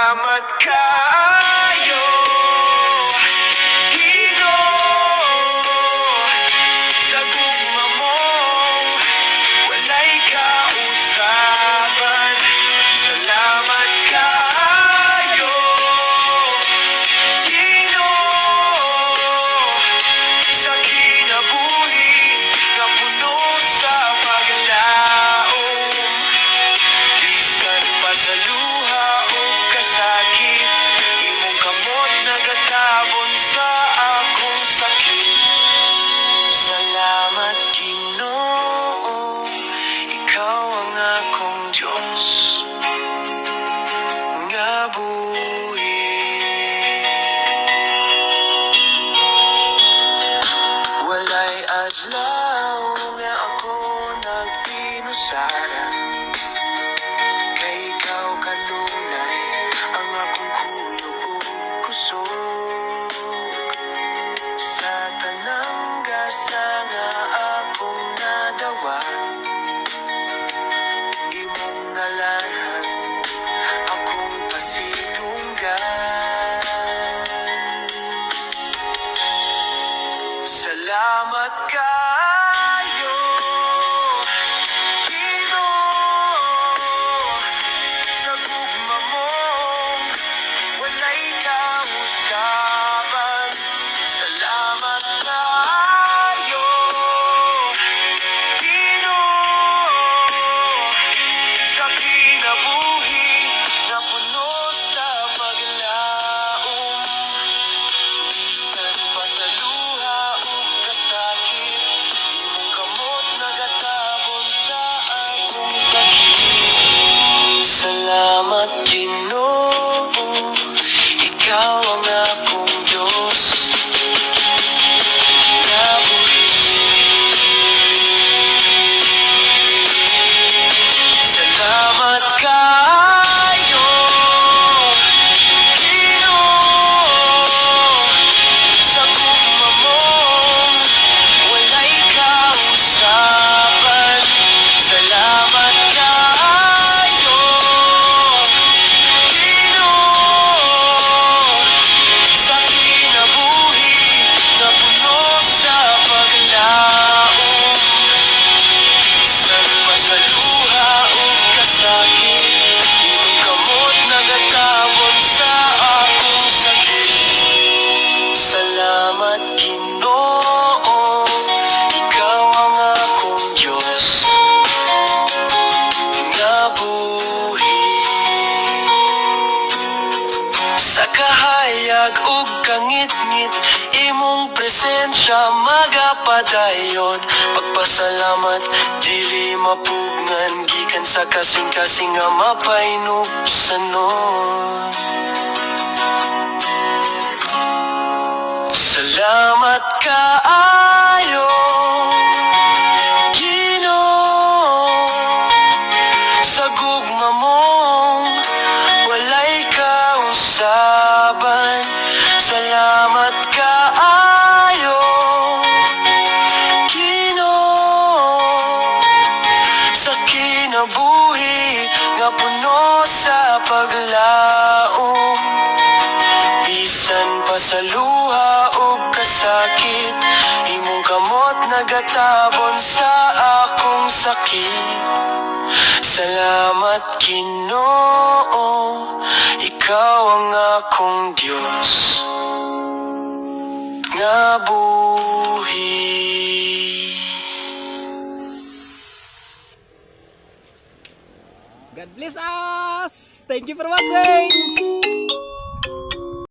Salamat kayo, Ginoo, sa gugma mong walay kausaban. Salamat kayo, Ginoo, sa kinabuhi nga puno sa paglaom. Bisan pa sa luha o kasakit, imong kamot nagatabon sa akong sakit. Salamat Ginoo, ikaw ang akong Diyos nga buhi. Walay adlaw nga ako nagpinusara, kay ikaw kanunay ang akong kuyog ug kusog. Sa tanang gasa nga akong nadawat, imong ngalanan akong pasidunggan. Salamat kayo, Ginoo, sa gugma mong walay kausaban. Salamat kayo, Ginoo, sa kinabuhi na puno sa paglaom. Bisan pa sa luha o kasakit, imong kamot nagatabon sa akong sakit. Salamat Ginoo, ikaw ang akong Diyos nga buhi. Salamat kayo, Ginoo, sa gugma mong walay kausaban. Salamat kayo, Ginoo, sa kinabuhi na puno sa paglaom. Bisan pa sa luha o kasakit, imong kamot nagatabon sa akong sakit. Salamat Ginoo, ikaw ang akong Diyos nga buhi. Sa kahayag ug kangit-ngit, imong presensya magapadayon. Pagpasalamat dili mapugngan, gikan sa kasing-kasing nga mapainupsanon. Salamat kaayo, Ginoo, sa gugma mong walay kausaban. Salamat kaayo, Ginoo, sa kinabuhi nga puno sa paglaom. Bisan pa sa luha o kasakit, imong kamot nagatabon sa akong sakit. Salamat Ginoo, ikaw ang akong Diyos nga buhi. God bless us! Thank you for watching!